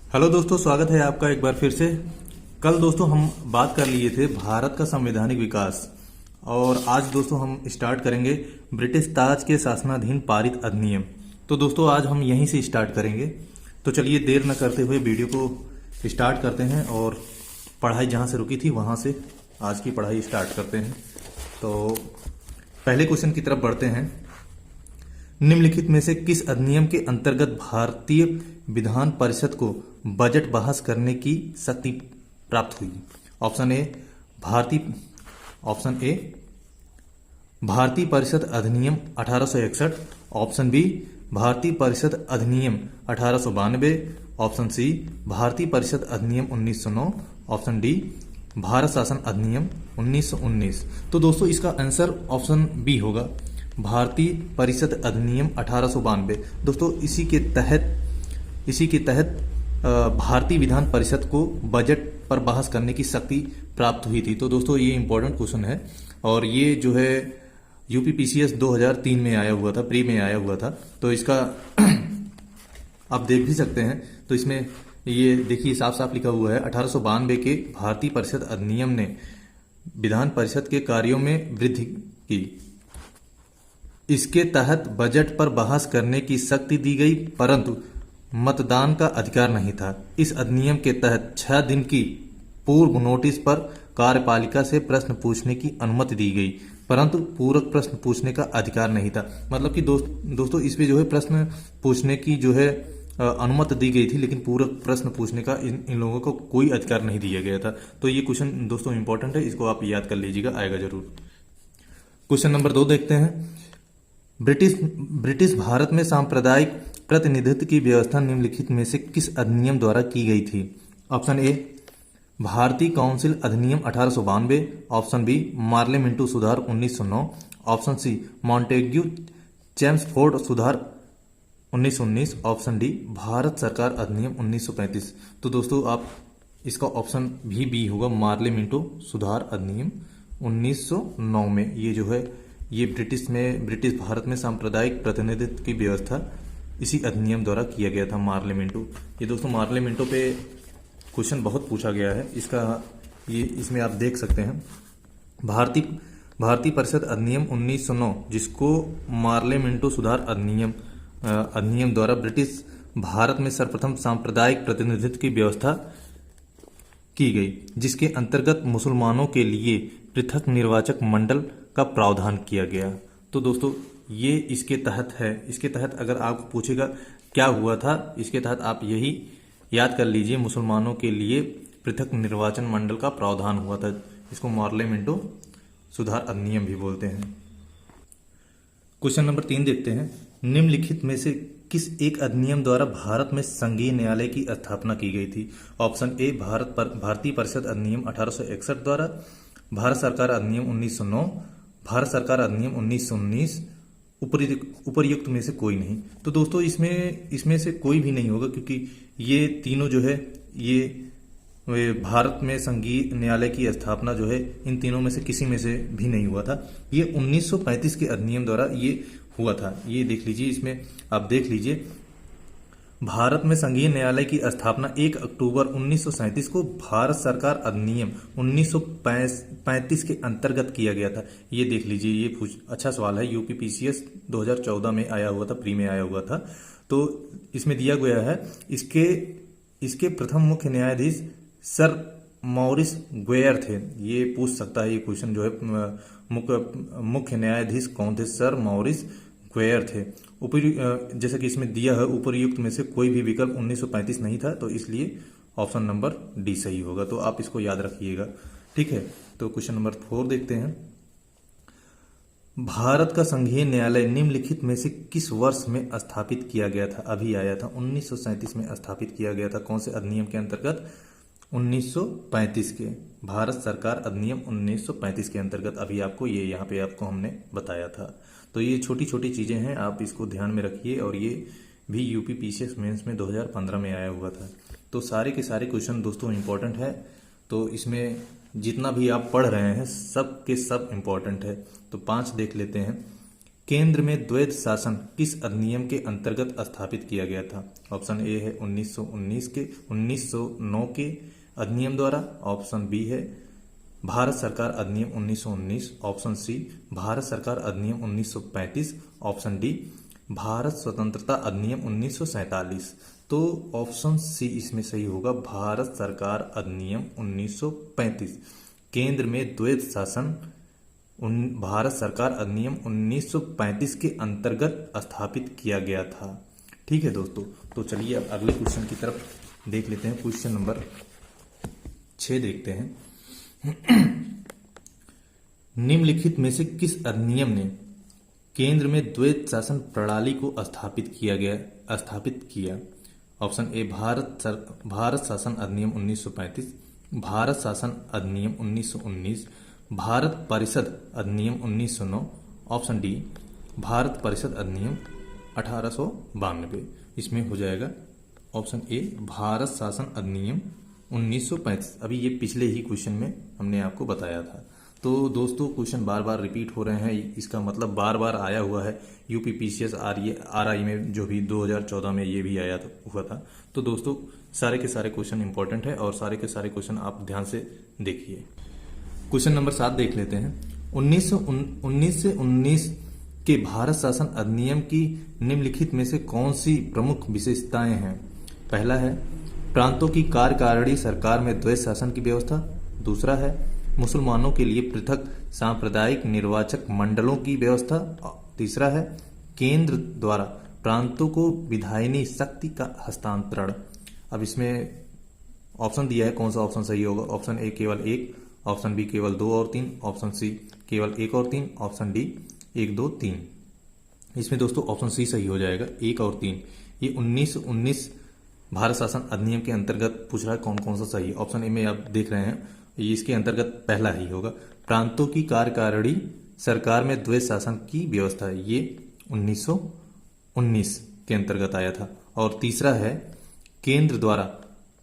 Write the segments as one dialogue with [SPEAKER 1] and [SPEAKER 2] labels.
[SPEAKER 1] Hello दोस्तों, स्वागत है आपका एक बार फिर से। कल दोस्तों हम बात कर लिए थे भारत का संवैधानिक विकास, और आज दोस्तों हम स्टार्ट करेंगे ब्रिटिश ताज के शासनाधीन पारित अधिनियम। तो दोस्तों आज हम यहीं से स्टार्ट करेंगे। तो चलिए देर न करते हुए वीडियो को स्टार्ट करते हैं और पढ़ाई जहाँ से रुकी थी वहाँ से आज की पढ़ाई स्टार्ट करते हैं। तो पहले क्वेश्चन की तरफ बढ़ते हैं। निम्नलिखित में से किस अधिनियम के अंतर्गत भारतीय विधान परिषद को बजट बहस करने की शक्ति प्राप्त हुई? ऑप्शन ए भारतीय परिषद अधिनियम 1861, ऑप्शन बी भारतीय परिषद अधिनियम 1892, ऑप्शन सी भारतीय परिषद अधिनियम 1909, ऑप्शन डी भारत शासन अधिनियम 1919। तो दोस्तों इसका आंसर ऑप्शन बी होगा, भारतीय परिषद अधिनियम 1892। दोस्तों इसी के तहत भारतीय विधान परिषद को बजट पर बहस करने की शक्ति प्राप्त हुई थी। तो दोस्तों ये इंपॉर्टेंट क्वेश्चन है, और ये जो है यूपीपीसीएस 2003 में आया हुआ था, प्री में आया हुआ था। तो इसका आप देख भी सकते हैं। तो इसमें ये देखिए साफ साफ लिखा हुआ है, 1892 के भारतीय परिषद अधिनियम ने विधान परिषद के कार्यों में वृद्धि की। इसके तहत बजट पर बहस करने की शक्ति दी गई, परंतु मतदान का अधिकार नहीं था। इस अधिनियम के तहत 6 दिन की पूर्व नोटिस पर कार्यपालिका से प्रश्न पूछने की अनुमति दी गई, परंतु पूरक प्रश्न पूछने का अधिकार नहीं था। मतलब कि दोस्तों इस पे जो है प्रश्न पूछने की जो है अनुमति दी गई थी, लेकिन पूरक प्रश्न पूछने का इन लोगों को कोई अधिकार नहीं दिया गया था। तो ये क्वेश्चन दोस्तों इंपॉर्टेंट है, इसको आप याद कर लीजिएगा, आएगा जरूर। क्वेश्चन नंबर 2 देखते हैं। ब्रिटिश भारत में सांप्रदायिक प्रतिनिधित्व की व्यवस्था निम्नलिखित में से किस अधिनियम द्वारा की गई थी? ऑप्शन ए भारतीय काउंसिल अधिनियम 1892, ऑप्शन बी मार्लेमेंटो सुधार 1909, ऑप्शन सी मॉन्टेग्यू चेम्सफोर्ड सुधार 1919, ऑप्शन डी भारत सरकार अधिनियम 1935। तो दोस्तों आप इसका ऑप्शन भी बी होगा, मार्लेमेंटो सुधार अधिनियम 1909 में ये जो है ये ब्रिटिश भारत में सांप्रदायिक प्रतिनिधित्व की व्यवस्था इसी अधिनियम द्वारा किया गया था, मार्लेमेंटो। ये दोस्तों मार्लेमेंटो पे क्वेश्चन बहुत पूछा गया है, इसमें आप देख सकते हैं। भारतीय परिषद अधिनियम 1909, जिसको मार्लेमेंटो सुधार अधिनियम द्वारा ब्रिटिश भारत में सर्वप्रथम सांप्रदायिक प्रतिनिधित्व की व्यवस्था की गई, जिसके अंतर्गत मुसलमानों के लिए पृथक निर्वाचक मंडल का प्रावधान किया गया। तो दोस्तों ये इसके तहत है। इसके तहत अगर आपको पूछेगा क्या हुआ था, इसके तहत आप यही याद कर लीजिए, मुसलमानों के लिए पृथक निर्वाचन मंडल का प्रावधान हुआ था। इसको मार्लेमेंटो सुधार अधिनियम भी बोलते हैं। क्वेश्चन नंबर 3 देखते हैं। निम्नलिखित में से किस एक अधिनियम द्वारा भारत में संघीय न्यायालय की स्थापना की गई थी? ऑप्शन ए भारतीय परिषद अधिनियम 1861 द्वारा, भारत सरकार अधिनियम 1909, भारत सरकार अधिनियम 1919, उपर्युक्त में से कोई नहीं। तो दोस्तों इसमें से कोई भी नहीं होगा, क्योंकि ये तीनों जो है ये भारत में संघीय न्यायालय की स्थापना जो है इन तीनों में से किसी में से भी नहीं हुआ था। ये 1935 के अधिनियम द्वारा ये हुआ था। ये देख लीजिए, इसमें आप देख लीजिए, भारत में संघीय न्यायालय की स्थापना 1 अक्टूबर 1937 को भारत सरकार अधिनियम 1935 के अंतर्गत किया गया था। ये देख लीजिए, ये अच्छा सवाल है, यूपीपीसीएस 2014 में आया हुआ था, प्री में आया हुआ था। तो इसमें दिया गया है, इसके प्रथम मुख्य न्यायाधीश सर मॉरिस ग्वेयर थे। ये पूछ सकता है ये क्वेश्चन जो है, मुख्य न्यायाधीश कौन थे? सर मॉरिस ग्वेयर थे। जैसा कि इसमें दिया है, उपर्युक्त में से कोई भी विकल्प 1935 नहीं था, तो इसलिए ऑप्शन नंबर डी सही होगा। तो आप इसको याद रखिएगा, ठीक है। तो क्वेश्चन नंबर 4 देखते हैं। भारत का संघीय न्यायालय निम्नलिखित में से किस वर्ष में स्थापित किया गया था? अभी आया था, 1937 में स्थापित किया गया था। कौन से अधिनियम के अंतर्गत? 1935 के, भारत सरकार अधिनियम 1935 के अंतर्गत। अभी आपको ये यहाँ पे आपको हमने बताया था। तो ये छोटी छोटी चीजें हैं, आप इसको ध्यान में रखिए। और ये भी यूपीपीसीएस मेंस में 2015 में आया हुआ था। तो सारे के सारे क्वेश्चन दोस्तों इंपॉर्टेंट है। तो इसमें जितना भी आप पढ़ रहे हैं सब के सब इंपॉर्टेंट है। तो 5 देख लेते हैं केंद्र में द्वैध शासन किस अधिनियम के अंतर्गत स्थापित किया गया था? ऑप्शन ए है 1909 के अधिनियम द्वारा। ऑप्शन बी है भारत सरकार अधिनियम 1919। ऑप्शन सी भारत सरकार अधिनियम 1935। ऑप्शन डी भारत स्वतंत्रता अधिनियम 1947। तो ऑप्शन सी इसमें सही होगा, भारत सरकार अधिनियम 1935। केंद्र में द्वैध शासन भारत सरकार अधिनियम 1935 के अंतर्गत स्थापित किया गया था। ठीक है दोस्तों, तो चलिए अब अगले क्वेश्चन की तरफ देख लेते हैं। क्वेश्चन नंबर 6 देखते हैं। निम्नलिखित में से किस अधिनियम ने केंद्र में द्वैध शासन प्रणाली को स्थापित किया? ऑप्शन ए भारत शासन अधिनियम 1935, भारत शासन अधिनियम 1919, भारत परिषद अधिनियम 1909। ऑप्शन डी भारत परिषद अधिनियम 1892। इसमें हो जाएगा ऑप्शन ए भारत शासन अधिनियम 1935। अभी ये पिछले ही क्वेश्चन में हमने आपको बताया था। तो दोस्तों क्वेश्चन बार बार रिपीट हो रहे हैं, इसका मतलब बार बार आया हुआ है। यूपी पीसीएस आरआई में जो भी 2014 में ये भी हुआ था। तो दोस्तों सारे के सारे क्वेश्चन इंपॉर्टेंट है और सारे के सारे क्वेश्चन आप ध्यान से देखिए। क्वेश्चन नंबर 7 देख लेते हैं। 1919 से 19 के भारत शासन अधिनियम की निम्नलिखित में से कौन सी प्रमुख विशेषताएं हैं? पहला है प्रांतों की कार्यकारिणी सरकार में द्वैध शासन की व्यवस्था। दूसरा है मुसलमानों के लिए पृथक सांप्रदायिक निर्वाचक मंडलों की व्यवस्था। तीसरा है केंद्र द्वारा प्रांतों को विधायिनी शक्ति का हस्तांतरण। अब इसमें ऑप्शन दिया है, कौन सा ऑप्शन सही होगा? ऑप्शन ए केवल 1, ऑप्शन बी केवल 2 और 3, ऑप्शन सी केवल 1 और 3, ऑप्शन डी 1, 2, 3। इसमें दोस्तों ऑप्शन सी सही हो जाएगा, 1 और 3। ये 1919 भारत शासन अधिनियम के अंतर्गत पूछ रहा है कौन कौन सा सही है। ऑप्शन ए में आप देख रहे हैं, ये इसके अंतर्गत पहला ही होगा। प्रांतों की कार्यकारिणी सरकार में द्वैध शासन की व्यवस्था है, ये 1919 के अंतर्गत आया था। और तीसरा है केंद्र द्वारा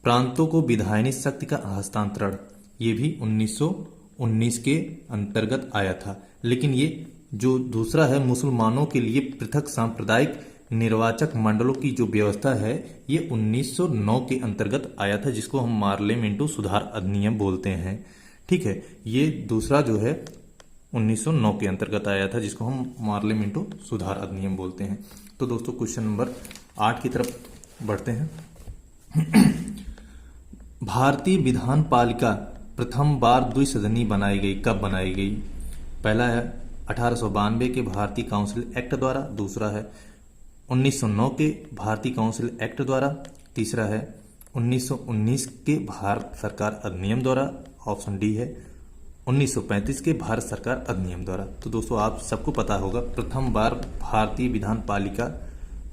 [SPEAKER 1] प्रांतों को विधायिनी शक्ति का हस्तांतरण, ये भी 1919 के अंतर्गत आया था। लेकिन ये जो दूसरा है मुसलमानों के लिए पृथक सांप्रदायिक निर्वाचक मंडलों की जो व्यवस्था है, ये 1909 के अंतर्गत आया था, जिसको हम पार्लियामेंटू सुधार अधिनियम बोलते हैं। ठीक है, ये दूसरा जो है 1909 के अंतर्गत आया था, जिसको हम पार्लियामेंटू सुधार अधिनियम बोलते हैं। तो दोस्तों क्वेश्चन नंबर 8 की तरफ बढ़ते हैं। भारतीय विधान पालिका प्रथम बार द्विसदनी बनाई गई, कब बनाई गई? पहला है 1892 के भारतीय काउंसिल एक्ट द्वारा। दूसरा है 1909 के भारतीय काउंसिल एक्ट द्वारा। तीसरा है 1919 के भारत सरकार अधिनियम द्वारा। ऑप्शन डी है 1935 के भारत सरकार अधिनियम द्वारा। तो दोस्तों आप सबको पता होगा प्रथम बार भारतीय विधान पालिका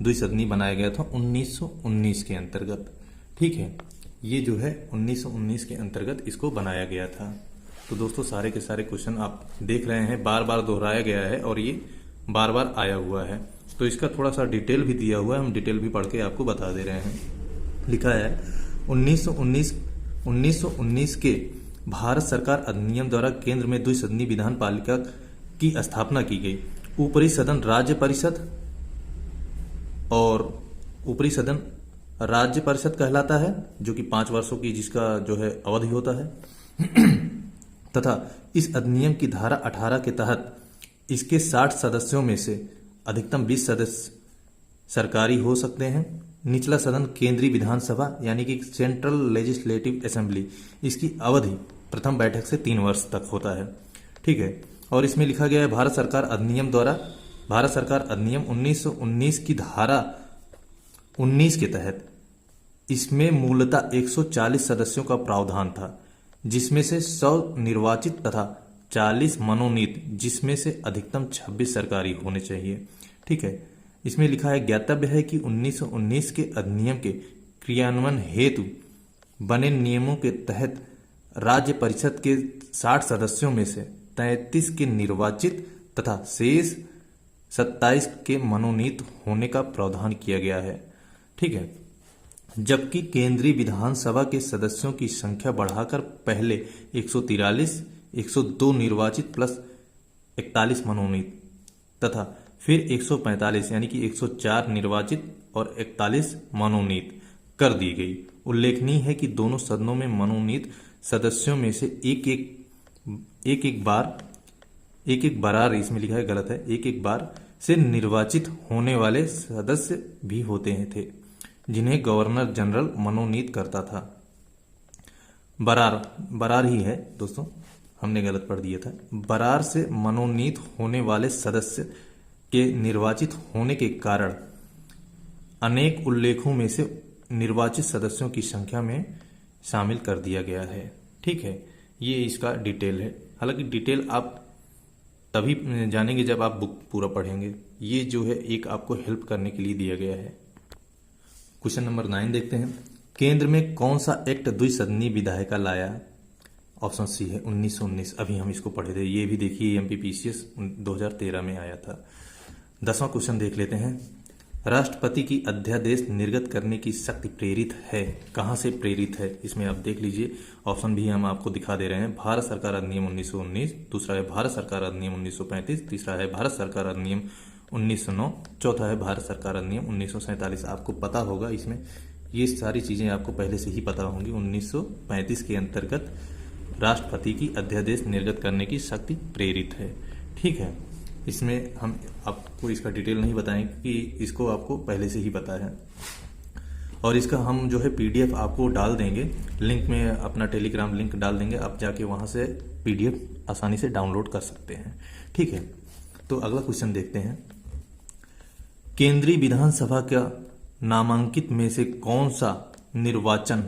[SPEAKER 1] द्विसदनी बनाया गया था 1919 के अंतर्गत। ठीक है, ये जो है 1919 के अंतर्गत इसको बनाया गया था। तो दोस्तों सारे के सारे क्वेश्चन आप देख रहे हैं, बार बार दोहराया गया है और ये बार बार आया हुआ है। तो इसका थोड़ा सा डिटेल भी दिया हुआ है, हम डिटेल भी पढ़ के आपको बता दे रहे हैं। लिखा है 1919 के भारत सरकार अधिनियम द्वारा केंद्र में द्विसदनी विधान पालिका की स्थापना की गई। ऊपरी सदन राज्य परिषद और ऊपरी सदन राज्य परिषद कहलाता है, जो कि 5 वर्षों की जिसका जो है अवधि होता है। तथा इस अधिनियम की धारा 18 के तहत इसके 60 सदस्यों में से अधिकतम 20 सदस्य सरकारी हो सकते हैं। निचला सदन केंद्रीय विधानसभा यानी कि सेंट्रल लेजिस्लेटिव असेंबली, इसकी अवधि प्रथम बैठक से 3 वर्ष तक होता है। ठीक है, और इसमें लिखा गया है भारत सरकार अधिनियम द्वारा, भारत सरकार अधिनियम 1919 की धारा 19 के तहत इसमें मूलतः 140 सदस्यों का प्रावधान था, जिसमें से 100 निर्वाचित तथा 40 मनोनीत, जिसमें से अधिकतम 26 सरकारी होने चाहिए। ठीक है, इसमें लिखा है ज्ञातव्य है कि 1919 के अधिनियम के क्रियान्वयन हेतु बने नियमों के तहत राज्य परिषद के 60 सदस्यों में से 33 के निर्वाचित तथा शेष 27 के मनोनीत होने का प्रावधान किया गया है। ठीक है, जबकि केंद्रीय विधानसभा के सदस्यों की संख्या बढ़ाकर पहले 143, 102 निर्वाचित प्लस 41 मनोनीत तथा फिर 145 यानी कि 104 निर्वाचित और 41 मनोनीत कर दी गई। उल्लेखनीय है कि दोनों सदनों में मनोनीत सदस्यों में से एक एक बार, इसमें लिखा है गलत है, एक बार से निर्वाचित होने वाले सदस्य भी होते थे, जिन्हें गवर्नर जनरल मनोनीत करता था। बरार ही है दोस्तों, हमने गलत पढ़ दिया था। बरार से मनोनीत होने वाले सदस्य के निर्वाचित होने के कारण अनेक उल्लेखों में से निर्वाचित सदस्यों की संख्या में शामिल कर दिया गया है। ठीक है, ये इसका डिटेल है। हालांकि डिटेल आप तभी जानेंगे जब आप बुक पूरा पढ़ेंगे। ये जो है एक आपको हेल्प करने के लिए दिया गया है। क्वेश्चन नंबर 9 देखते हैं। केंद्र में कौन सा एक्ट द्विसदनीय विधायिका लाया? ऑप्शन सी है 1919। अभी हम इसको पढ़े थे, ये भी देखिए एमपीपीसीएस 2013 में आया था। 10वां क्वेश्चन देख लेते हैं। राष्ट्रपति की अध्यादेश निर्गत करने की शक्ति प्रेरित है, कहां से प्रेरित है? इसमें आप देख लीजिए, ऑप्शन भी हम आपको दिखा दे रहे हैं। भारत सरकार अधिनियम 1919, दूसरा है भारत सरकार अधिनियम 1935, तीसरा है भारत सरकार अधिनियम 1909, चौथा है भारत सरकार अधिनियम 1947। आपको पता होगा, इसमें ये सारी चीजें आपको पहले से ही पता होंगी। 1935 के अंतर्गत राष्ट्रपति की अध्यादेश निर्गत करने की शक्ति प्रेरित है। ठीक है, इसमें हम आपको इसका डिटेल नहीं बताएंगे कि इसको आपको पहले से ही पता है। और इसका हम जो है पीडीएफ आपको डाल देंगे, लिंक में अपना टेलीग्राम लिंक डाल देंगे, आप जाके वहां से पीडीएफ आसानी से डाउनलोड कर सकते हैं। ठीक है, तो अगला क्वेश्चन देखते हैं। केंद्रीय विधानसभा का नामांकित में से कौन सा निर्वाचन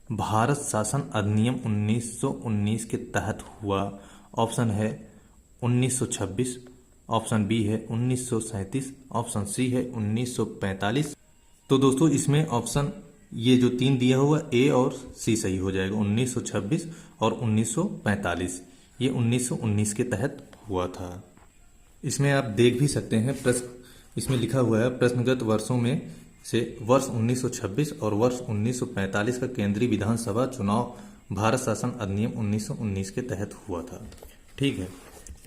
[SPEAKER 1] भारत शासन अधिनियम 1919 के तहत हुआ? ऑप्शन है 1926, ऑप्शन बी है 1937, ऑप्शन सी है 1945। तो दोस्तों इसमें ऑप्शन ये जो 3 दिया हुआ ए और सी सही हो जाएगा। 1926 और 1945 ये 1919 के तहत हुआ था। इसमें आप देख भी सकते हैं, प्रश्न इसमें लिखा हुआ है प्रश्नगत वर्षों में से वर्ष 1926 और वर्ष 1945 का केंद्रीय विधानसभा चुनाव भारत शासन अधिनियम 1919 के तहत हुआ था। ठीक है,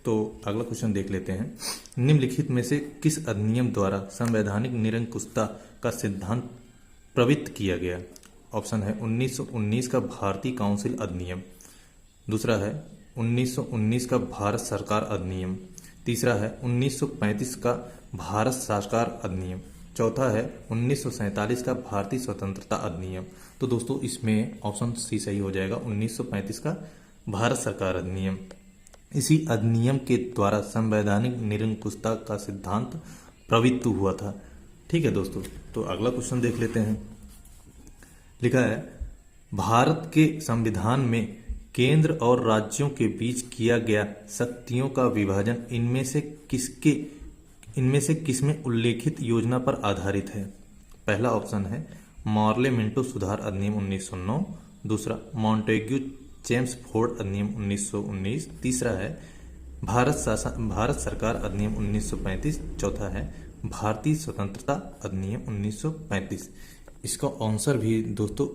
[SPEAKER 1] तो अगला क्वेश्चन देख लेते हैं। निम्नलिखित में से किस अधिनियम द्वारा संवैधानिक निरंकुशता का सिद्धांत प्रवृत्त किया गया? ऑप्शन है 1919 का भारतीय काउंसिल अधिनियम, दूसरा है 1919 का भारत सरकार अधिनियम, तीसरा है 1935 का भारत सरकार अधिनियम, चौथा है 1947 का भारतीय स्वतंत्रता अधिनियम। तो दोस्तों इसमें ऑप्शन सी सही हो जाएगा, 1935 का भारत सरकार अधिनियम। इसी अधिनियम के द्वारा संवैधानिक निरंकुशता का सिद्धांत प्रवृत्त हुआ था। ठीक है दोस्तों, तो अगला क्वेश्चन देख लेते हैं। लिखा है भारत के संविधान में केंद्र और राज्यों के बीच किया गया शक्तियों का विभाजन इनमें से किसमें उल्लेखित योजना पर आधारित है? पहला ऑप्शन है मॉर्ले मिंटो सुधार अधिनियम 1909, दूसरा मॉन्टेग्यू जेम्स फोर्ड अधिनियम 1919, तीसरा है भारत सरकार अधिनियम 1935, चौथा है भारतीय स्वतंत्रता अधिनियम 1935। इसका आंसर भी दोस्तों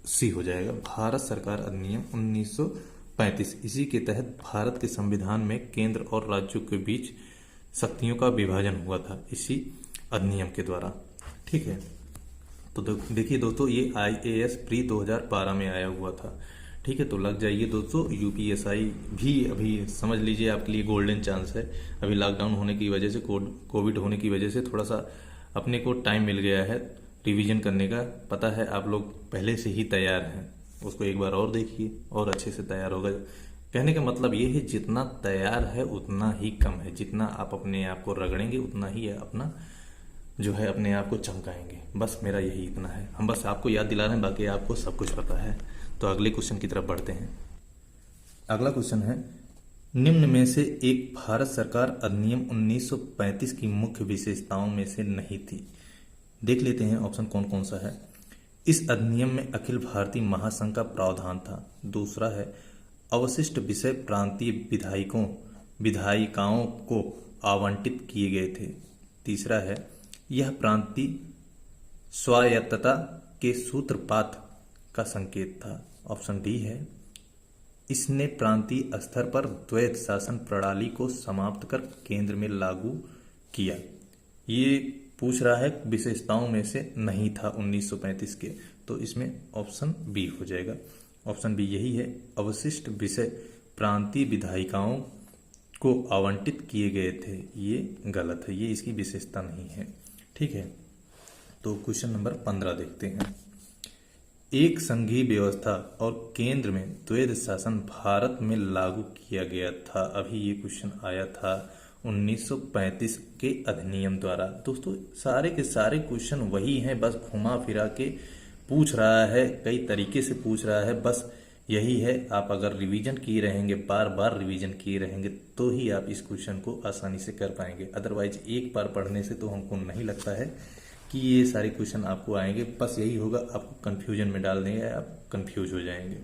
[SPEAKER 1] सी हो जाएगा, भारत सरकार अधिनियम 1935। इसी के तहत भारत के संविधान में केंद्र और राज्यों के बीच शक्तियों का विभाजन हुआ था, इसी अधिनियम के द्वारा। ठीक है, तो देखिए दोस्तों ये IAS प्री 2012 में आया हुआ था। ठीक है, तो लग जाइए दोस्तों। यूपीएसआई भी अभी समझ लीजिए आपके लिए गोल्डन चांस है। अभी लॉकडाउन होने की वजह से, कोविड होने की वजह से थोड़ा सा अपने को टाइम मिल गया है रिवीजन करने का। पता है आप लोग पहले से ही तैयार हैं, उसको एक बार और देखिए और अच्छे से तैयार होगा। कहने का मतलब ये है जितना तैयार है उतना ही कम है, जितना आप अपने आप को रगड़ेंगे उतना ही अपना जो है अपने आप को चमकाएंगे। बस मेरा यही इतना है, हम बस आपको याद दिला रहे हैं, बाकी आपको सब कुछ पता है। तो अगले क्वेश्चन की तरफ बढ़ते हैं। अगला क्वेश्चन है निम्न में से एक भारत सरकार अधिनियम 1935 की मुख्य विशेषताओं में से नहीं थी। देख लेते हैं ऑप्शन कौन कौन सा है। इस अधिनियम में अखिल भारतीय महासंघ का प्रावधान था। दूसरा है अवशिष्ट विषय प्रांतीय विधायिकाओं को आवंटित किए गए थे। तीसरा है यह प्रांतीय स्वायत्तता के सूत्रपात का संकेत था। ऑप्शन डी है इसने प्रांतीय स्तर पर द्वैत शासन प्रणाली को समाप्त कर केंद्र में लागू किया। ये पूछ रहा है विशेषताओं में से नहीं था 1935 के, तो इसमें ऑप्शन बी हो जाएगा। ऑप्शन बी यही है, अवशिष्ट विषय प्रांतीय विधायिकाओं को आवंटित किए गए थे। ये गलत है, ये इसकी विशेषता नहीं है। ठीक है, तो क्वेश्चन नंबर 15 देखते हैं। एक संघीय व्यवस्था और केंद्र में द्वैध शासन भारत में लागू किया गया था। अभी ये क्वेश्चन आया था 1935 के अधिनियम द्वारा। दोस्तों सारे के सारे क्वेश्चन वही हैं, बस घुमा फिरा के पूछ रहा है, कई तरीके से पूछ रहा है, बस यही है। आप अगर रिवीजन किए रहेंगे, बार बार रिवीजन किए रहेंगे, तो ही आप इस क्वेश्चन को आसानी से कर पाएंगे। अदरवाइज एक बार पढ़ने से तो हमको नहीं लगता है कि ये सारे क्वेश्चन आपको आएंगे। बस यही होगा, आपको कंफ्यूजन में डाल देंगे, आप कंफ्यूज हो जाएंगे।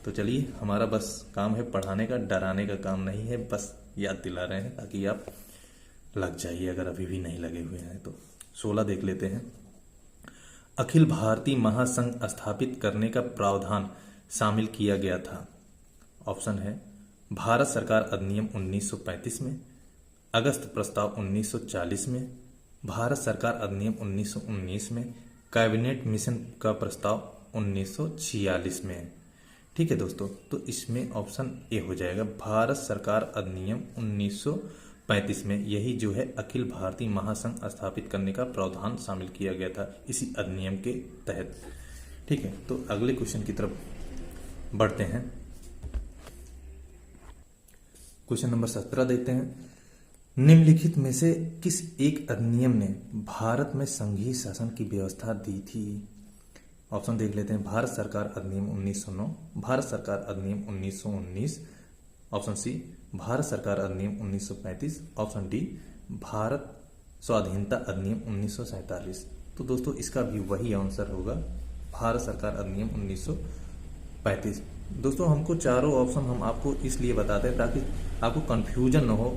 [SPEAKER 1] तो चलिए, हमारा बस काम है पढ़ाने का, डराने का काम नहीं है, बस याद दिला रहे हैं ताकि आप लग जाइए अगर अभी भी नहीं लगे हुए हैं तो। 16 देख लेते हैं। अखिल भारतीय महासंघ स्थापित करने का प्रावधान शामिल किया गया था। ऑप्शन है भारत सरकार अधिनियम 1935 में, अगस्त प्रस्ताव 1940 में, भारत सरकार अधिनियम 1919 में, कैबिनेट मिशन का प्रस्ताव 1946 में। ठीक है दोस्तों, तो इसमें ऑप्शन ए हो जाएगा, भारत सरकार अधिनियम 1935 में। यही जो है अखिल भारतीय महासंघ स्थापित करने का प्रावधान शामिल किया गया था इसी अधिनियम के तहत। ठीक है, तो अगले क्वेश्चन की तरफ बढ़ते हैं। क्वेश्चन नंबर 17 देखते हैं। निम्नलिखित में से किस एक अधिनियम ने भारत में संघीय शासन की व्यवस्था दी थी? ऑप्शन देख लेते हैं। भारत सरकार अधिनियम 1909, भारत सरकार अधिनियम 1919, ऑप्शन सी भारत सरकार अधिनियम 1935, ऑप्शन डी भारत स्वाधीनता अधिनियम 1947। तो दोस्तों इसका भी वही आंसर होगा, भारत सरकार अधिनियम 1935। दोस्तों हमको चारों ऑप्शन हम आपको इसलिए बताते हैं ताकि आपको कंफ्यूजन न हो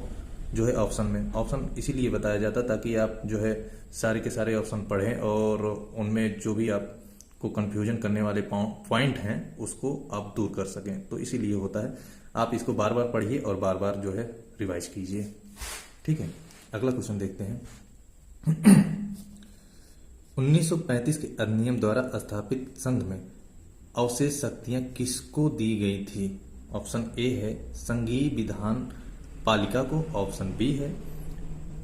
[SPEAKER 1] जो है ऑप्शन में। ऑप्शन इसीलिए बताया जाता ताकि आप जो है सारे के सारे ऑप्शन पढ़ें और उनमें जो भी आपको कंफ्यूजन करने वाले पॉइंट हैं उसको आप दूर कर सकें। तो इसीलिए होता है, आप इसको बार बार पढ़िए और बार बार जो है रिवाइज कीजिए। ठीक है, अगला क्वेश्चन देखते हैं। 1935 के अधिनियम द्वारा स्थापित संघ में अवशेष शक्तियां किसको दी गई थी? ऑप्शन ए है संघीय विधान पालिका को, ऑप्शन बी है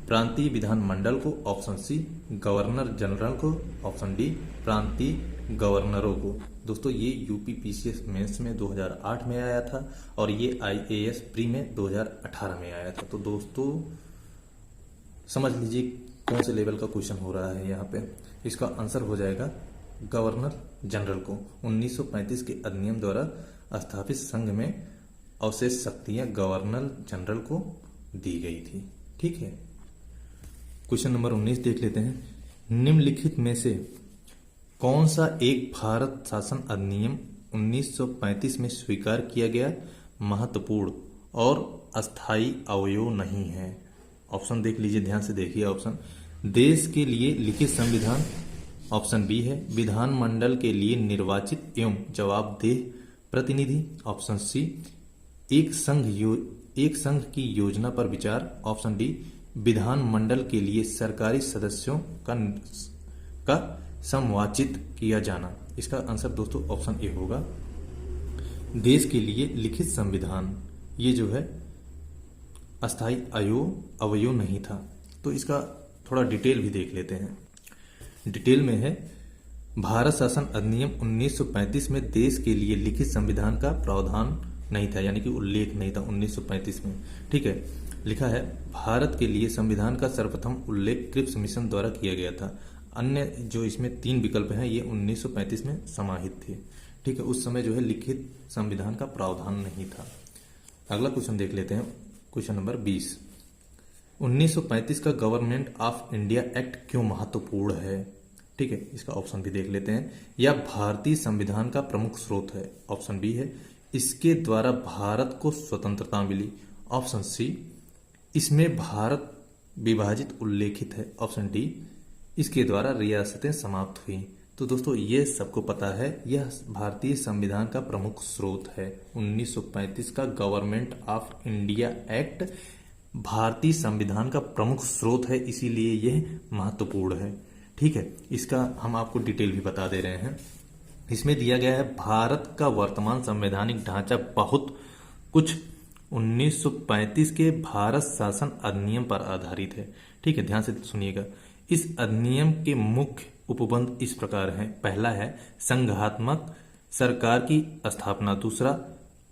[SPEAKER 1] प्रांतीय विधान मंडल को, ऑप्शन सी गवर्नर जनरल को, ऑप्शन डी प्रांतीय गवर्नरों को। दोस्तों ये यूपीपीसीएस मेंस में 2008 में आया था और ये आईएएस प्री में 2018 में आया था। तो दोस्तों समझ लीजिए कौन से लेवल का क्वेश्चन हो रहा है यहाँ पे। इसका आंसर हो जाएगा गवर्नर जनरल को। 1935 के अधिनियम द्वारा स्थापित संघ में अवशेष शक्तियां गवर्नर जनरल को दी गई थी। ठीक है, क्वेश्चन नंबर 19 देख लेते हैं। निम्नलिखित में से कौन सा एक भारत शासन अधिनियम 1935 में स्वीकार किया गया महत्वपूर्ण और अस्थायी अवयव नहीं है? ऑप्शन देख लीजिए, ध्यान से देखिए। ऑप्शन देश के लिए लिखित संविधान, ऑप्शन बी है विधानमंडल के लिए निर्वाचित एवं जवाबदेह प्रतिनिधि, ऑप्शन सी एक संघ की योजना पर विचार, ऑप्शन डी विधानमंडल के लिए सरकारी सदस्यों का समवाचित किया जाना। इसका आंसर दोस्तों ऑप्शन ए होगा, देश के लिए लिखित संविधान। ये जो है अस्थायी अवयव नहीं था। तो इसका थोड़ा डिटेल भी देख लेते हैं। डिटेल में है भारत शासन अधिनियम 1935 में देश के लिए लिखित संविधान का प्रावधान नहीं था, यानी कि उल्लेख नहीं था 1935 में। ठीक है, लिखा है भारत के लिए संविधान का सर्वप्रथम उल्लेख क्रिप्स मिशन द्वारा किया गया था। अन्य जो इसमें 3 विकल्प हैं ये 1935 में समाहित थे। ठीक है, उस समय जो है लिखित संविधान का प्रावधान नहीं था। अगला क्वेश्चन देख लेते हैं, क्वेश्चन नंबर 20। 1935 का गवर्नमेंट ऑफ इंडिया एक्ट क्यों महत्वपूर्ण है? ठीक है, इसका ऑप्शन भी देख लेते हैं। यह भारतीय संविधान का प्रमुख स्रोत है, ऑप्शन बी है इसके द्वारा भारत को स्वतंत्रता मिली, ऑप्शन सी इसमें भारत विभाजित उल्लेखित है, ऑप्शन डी इसके द्वारा रियासतें समाप्त हुई। तो दोस्तों ये सबको पता है, यह भारतीय संविधान का प्रमुख स्रोत है। 1935 का गवर्नमेंट ऑफ इंडिया एक्ट भारतीय संविधान का प्रमुख स्रोत है, इसीलिए यह महत्वपूर्ण है। ठीक है, इसका हम आपको डिटेल भी बता दे रहे हैं। इसमें दिया गया है भारत का वर्तमान संवैधानिक ढांचा बहुत कुछ 1935 के भारत शासन अधिनियम पर आधारित है। ठीक है, ध्यान से सुनिएगा। इस अधिनियम के मुख्य उपबंध इस प्रकार हैं। पहला है संघात्मक सरकार की स्थापना, दूसरा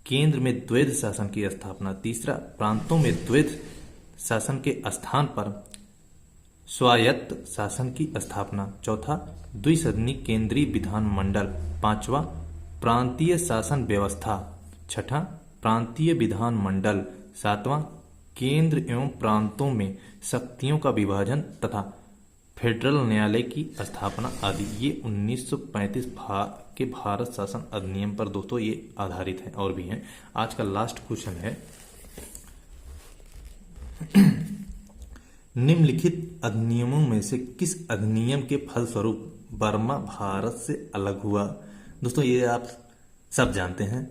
[SPEAKER 1] केंद्र में द्वैध शासन की स्थापना, तीसरा प्रांतों में द्वैध शासन के स्थान पर स्वायत्त शासन की स्थापना, चौथा द्विसदनी केंद्रीय विधानमंडल, पांचवा प्रांतीय शासन व्यवस्था, छठा प्रांतीय विधानमंडल, सातवां केंद्र एवं प्रांतों में शक्तियों का विभाजन तथा फेडरल न्यायालय की स्थापना आदि। ये 1935 के भारत शासन अधिनियम पर दोस्तों ये आधारित है, और भी हैं। आज का लास्ट क्वेश्चन है, निम्नलिखित अधिनियमों में से किस अधिनियम के फलस्वरूप बर्मा भारत से अलग हुआ? दोस्तों ये आप सब जानते हैं।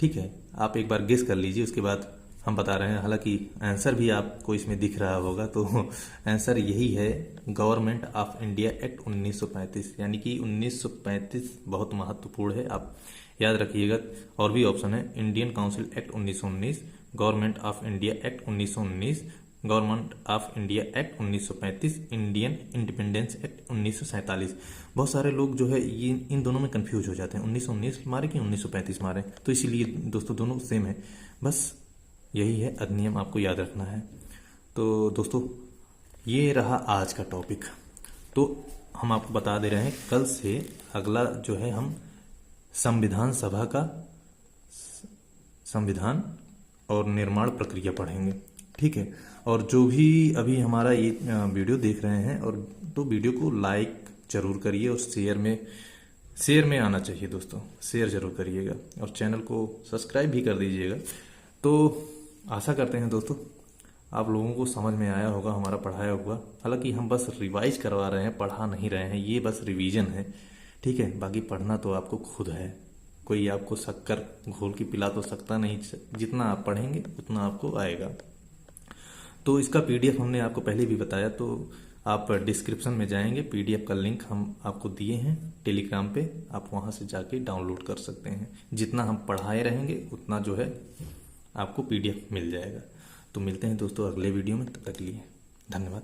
[SPEAKER 1] ठीक है, आप एक बार गेस कर लीजिए, उसके बाद हम बता रहे हैं। हालांकि आंसर भी आपको इसमें दिख रहा होगा, तो आंसर यही है, गवर्नमेंट ऑफ इंडिया एक्ट 1935। यानी कि 1935 बहुत महत्वपूर्ण है, आप याद रखिएगा। और भी ऑप्शन है, Indian council act 1919, government of India act 1919, government of India act 1935, Indian independence act 1947। बहुत सारे लोग जो है ये इन दोनों में कंफ्यूज हो जाते हैं, 1919 मारे कि 1935 मारे, तो इसीलिए दोस्तों दोनों सेम है। बस यही है अधिनियम, आपको याद रखना है। तो दोस्तों ये रहा आज का टॉपिक। तो हम आपको बता दे रहे हैं, कल से अगला जो है हम संविधान सभा का संविधान और निर्माण प्रक्रिया पढ़ेंगे। ठीक है, और जो भी अभी हमारा ये वीडियो देख रहे हैं, और तो वीडियो को लाइक जरूर करिए और शेयर में आना चाहिए दोस्तों, शेयर जरूर करिएगा और चैनल को सब्सक्राइब भी कर दीजिएगा। तो आशा करते हैं दोस्तों आप लोगों को समझ में आया होगा हमारा पढ़ाया हुआ। हालांकि हम बस रिवाइज करवा रहे हैं, पढ़ा नहीं रहे हैं, ये बस रिवीजन है। ठीक है, बाकी पढ़ना तो आपको खुद है, कोई आपको शक्कर घोल के पिला तो सकता नहीं। जितना आप पढ़ेंगे उतना आपको आएगा। तो इसका पीडीएफ हमने आपको पहले भी बताया, तो आप डिस्क्रिप्शन में जाएंगे, पीडीएफ का लिंक हम आपको दिए हैं टेलीग्राम पे, आप वहां से जाके डाउनलोड कर सकते हैं। जितना हम पढ़ाए रहेंगे उतना जो है आपको पीडीएफ मिल जाएगा। तो मिलते हैं दोस्तों अगले वीडियो में, तब तक के लिए धन्यवाद।